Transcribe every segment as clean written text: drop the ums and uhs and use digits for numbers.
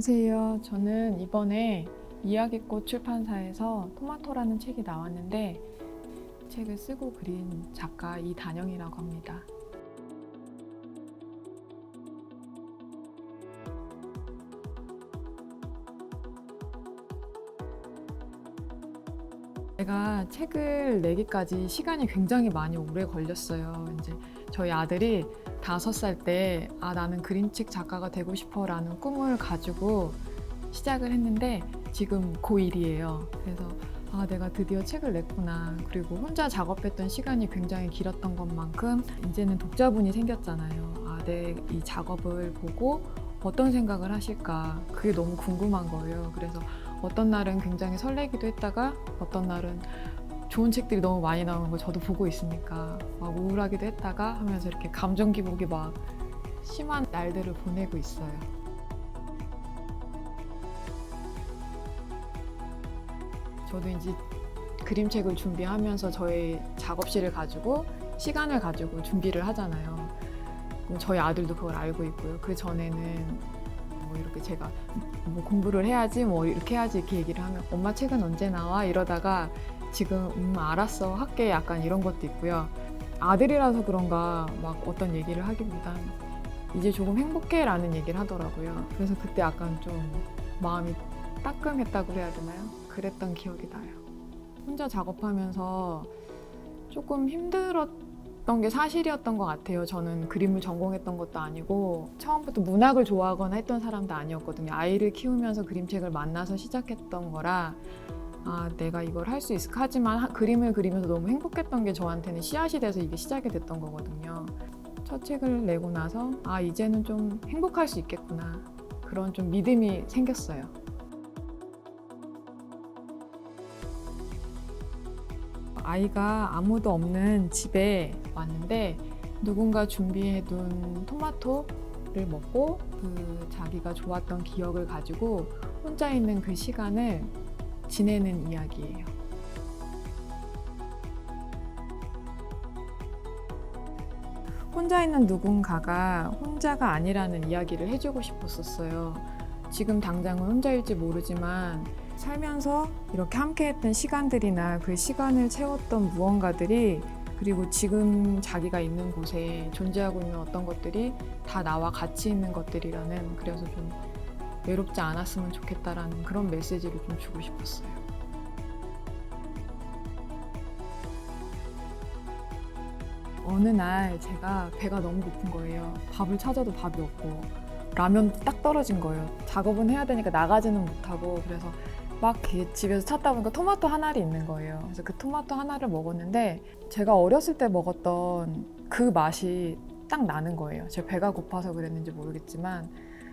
안녕하세요. 저는 이번에 이야기꽃 출판사에서 토마토라는 책이 나왔는데 책을 쓰고 그린 작가 이단영이라고 합니다. 제가 책을 내기까지 시간이 굉장히 많이 오래 걸렸어요. 이제 저희 아들이 5살 때 나는 그림책 작가가 되고 싶어 라는 꿈을 가지고 시작을 했는데 지금 고1이에요. 그래서 내가 드디어 책을 냈구나. 그리고 혼자 작업했던 시간이 굉장히 길었던 것만큼 이제는 독자분이 생겼잖아요. 내 이 작업을 보고 어떤 생각을 하실까. 그게 너무 궁금한 거예요. 그래서 어떤 날은 굉장히 설레기도 했다가 어떤 날은 좋은 책들이 너무 많이 나오는 거 저도 보고 있으니까 막 우울하기도 했다가 하면서 이렇게 감정 기복이 막 심한 날들을 보내고 있어요. 저도 이제 그림책을 준비하면서 저의 작업실을 가지고 시간을 가지고 준비를 하잖아요. 그럼 저희 아들도 그걸 알고 있고요. 그 전에는 이렇게 제가 공부를 해야지 이렇게 해야지 이렇게 얘기를 하면 엄마 책은 언제 나와? 이러다가 지금 알았어 할게 약간 이런 것도 있고요. 아들이라서 그런가 막 어떤 얘기를 하기보단 이제 조금 행복해 라는 얘기를 하더라고요. 그래서 그때 약간 좀 마음이 따끔했다고 해야 되나요? 그랬던 기억이 나요. 혼자 작업하면서 조금 힘들었던 게 사실이었던 것 같아요. 저는 그림을 전공했던 것도 아니고 처음부터 문학을 좋아하거나 했던 사람도 아니었거든요. 아이를 키우면서 그림책을 만나서 시작했던 거라 내가 이걸 할 수 있을까 하지만 그림을 그리면서 너무 행복했던 게 저한테는 씨앗이 돼서 이게 시작이 됐던 거거든요. 첫 책을 내고 나서 이제는 좀 행복할 수 있겠구나 그런 좀 믿음이 생겼어요. 아이가 아무도 없는 집에 왔는데 누군가 준비해둔 토마토를 먹고 자기가 좋았던 기억을 가지고 혼자 있는 그 시간을 지내는 이야기예요. 혼자 있는 누군가가 혼자가 아니라는 이야기를 해주고 싶었었어요. 지금 당장은 혼자일지 모르지만 살면서 이렇게 함께했던 시간들이나 그 시간을 채웠던 무언가들이 그리고 지금 자기가 있는 곳에 존재하고 있는 어떤 것들이 다 나와 같이 있는 것들이라는 그래서 좀 외롭지 않았으면 좋겠다라는 그런 메시지를 좀 주고 싶었어요. 어느 날 제가 배가 너무 고픈 거예요. 밥을 찾아도 밥이 없고 라면도 딱 떨어진 거예요. 작업은 해야 되니까 나가지는 못하고 그래서 막 집에서 찾다 보니까 토마토 한 알이 있는 거예요. 그래서 그 토마토 하나를 먹었는데 제가 어렸을 때 먹었던 그 맛이 딱 나는 거예요. 제 배가 고파서 그랬는지 모르겠지만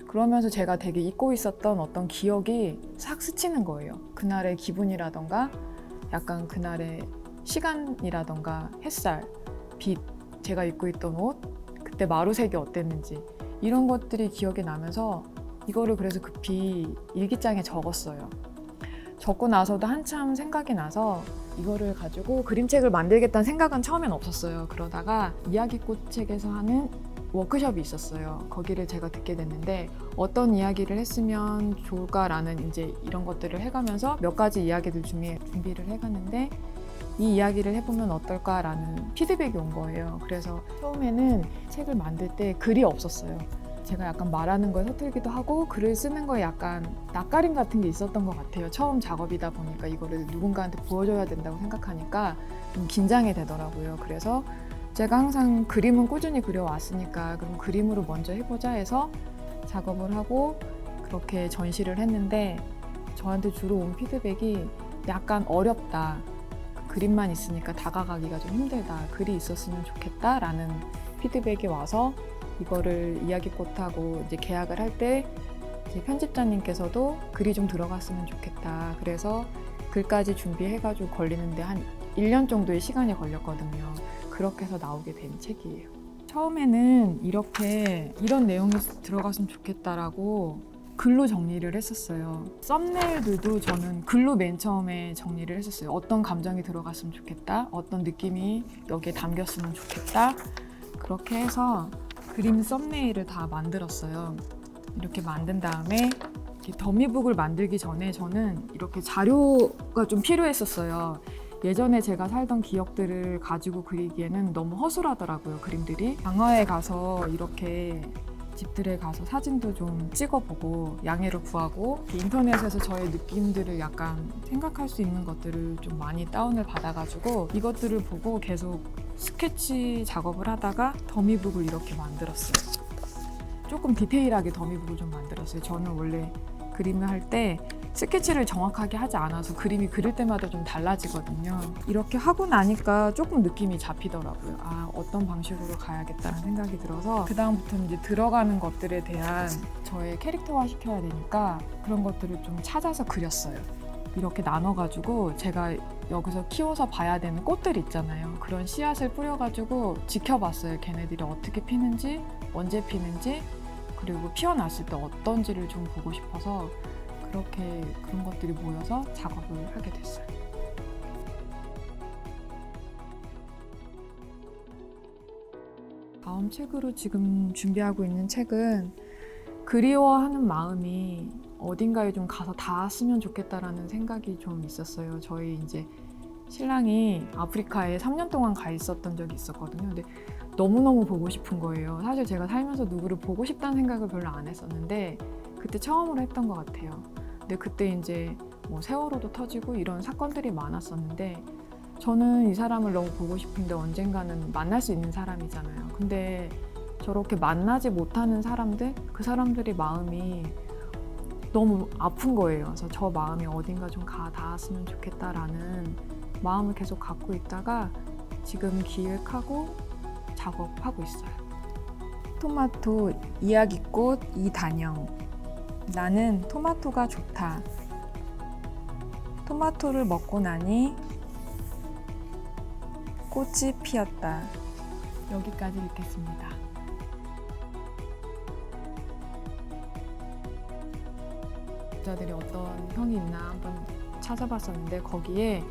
그러면서 제가 되게 잊고 있었던 어떤 기억이 싹 스치는 거예요. 그날의 기분이라던가 약간 그날의 시간이라던가 햇살, 빛, 제가 입고 있던 옷, 그때 마루색이 어땠는지 이런 것들이 기억이 나면서 이거를 그래서 급히 일기장에 적었어요. 적고 나서도 한참 생각이 나서 이거를 가지고 그림책을 만들겠다는 생각은 처음엔 없었어요. 그러다가 이야기꽃 책에서 하는 워크숍이 있었어요. 거기를 제가 듣게 됐는데 어떤 이야기를 했으면 좋을까라는 이제 이런 것들을 해가면서 몇 가지 이야기들 중에 준비를 해갔는데 이 이야기를 해보면 어떨까라는 피드백이 온 거예요. 그래서 처음에는 책을 만들 때 글이 없었어요. 제가 약간 말하는 거에 서툴기도 하고 글을 쓰는 거에 약간 낯가림 같은 게 있었던 것 같아요. 처음 작업이다 보니까 이거를 누군가한테 보여줘야 된다고 생각하니까 좀 긴장이 되더라고요. 그래서 제가 항상 그림은 꾸준히 그려왔으니까 그럼 그림으로 먼저 해보자 해서 작업을 하고 그렇게 전시를 했는데 저한테 주로 온 피드백이 약간 어렵다. 그림만 있으니까 다가가기가 좀 힘들다. 글이 있었으면 좋겠다라는 피드백이 와서 이거를 이야기꽃하고 이제 계약을 할 때 편집자님께서도 글이 좀 들어갔으면 좋겠다. 그래서 글까지 준비해가지고 걸리는데 한 1년 정도의 시간이 걸렸거든요. 그렇게 해서 나오게 된 책이에요. 처음에는 이런 내용이 들어갔으면 좋겠다라고 글로 정리를 했었어요. 썸네일들도 저는 글로 맨 처음에 정리를 했었어요. 어떤 감정이 들어갔으면 좋겠다. 어떤 느낌이 여기에 담겼으면 좋겠다. 그렇게 해서 그림 썸네일을 다 만들었어요. 이렇게 만든 다음에 이렇게 더미북을 만들기 전에 저는 이렇게 자료가 좀 필요했었어요. 예전에 제가 살던 기억들을 가지고 그리기에는 너무 허술하더라고요, 그림들이. 강화에 가서 이렇게 집들에 가서 사진도 좀 찍어보고 양해를 구하고 인터넷에서 저의 느낌들을 약간 생각할 수 있는 것들을 좀 많이 다운을 받아가지고 이것들을 보고 계속 스케치 작업을 하다가 더미북을 이렇게 만들었어요. 조금 디테일하게 더미북을 좀 만들었어요. 저는 원래 그림을 할 때 스케치를 정확하게 하지 않아서 그림이 그릴 때마다 좀 달라지거든요. 이렇게 하고 나니까 조금 느낌이 잡히더라고요. 아, 어떤 방식으로 가야겠다는 생각이 들어서 그다음부터는 이제 들어가는 것들에 대한 저의 캐릭터화 시켜야 되니까 그런 것들을 좀 찾아서 그렸어요. 이렇게 나눠가지고 제가 여기서 키워서 봐야 되는 꽃들 있잖아요. 그런 씨앗을 뿌려가지고 지켜봤어요. 걔네들이 어떻게 피는지, 언제 피는지, 그리고 피어났을 때 어떤지를 좀 보고 싶어서 그렇게 그런 것들이 모여서 작업을 하게 됐어요. 다음 책으로 지금 준비하고 있는 책은 그리워하는 마음이 어딘가에 좀 가서 닿았으면 좋겠다라는 생각이 좀 있었어요. 저희 이제 신랑이 아프리카에 3년 동안 가 있었던 적이 있었거든요. 근데 너무너무 보고 싶은 거예요. 사실 제가 살면서 누구를 보고 싶다는 생각을 별로 안 했었는데 그때 처음으로 했던 것 같아요. 근데 그때 이제 뭐 세월호도 터지고 이런 사건들이 많았었는데 저는 이 사람을 너무 보고 싶은데 언젠가는 만날 수 있는 사람이잖아요. 근데 저렇게 만나지 못하는 사람들, 그 사람들의 마음이 너무 아픈 거예요. 그래서 저 마음이 어딘가 좀 닿았으면 좋겠다라는 마음을 계속 갖고 있다가 지금 기획하고 작업하고 있어요. 토마토 이야기꽃 이단영. 나는 토마토가 좋다. 토마토를 먹고 나니 꽃이 피었다. 여기까지 읽겠습니다. 자들이 어떤 평이 있나 한번 찾아봤었는데 거기에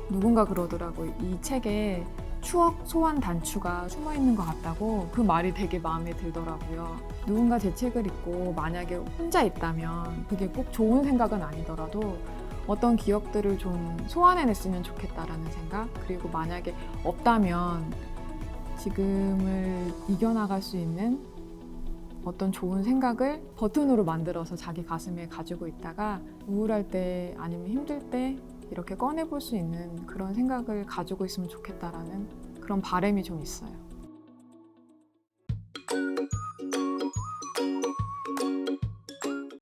누군가 그러더라고요. 이 책에 추억 소환 단추가 숨어 있는 것 같다고. 그 말이 되게 마음에 들더라고요. 누군가 제 책을 읽고 만약에 혼자 있다면 그게 꼭 좋은 생각은 아니더라도 어떤 기억들을 좀 소환해냈으면 좋겠다라는 생각, 그리고 만약에 없다면 지금을 이겨나갈 수 있는 어떤 좋은 생각을 버튼으로 만들어서 자기 가슴에 가지고 있다가 우울할 때 아니면 힘들 때 이렇게 꺼내볼 수 있는 그런 생각을 가지고 있으면 좋겠다라는 그런 바람이 좀 있어요.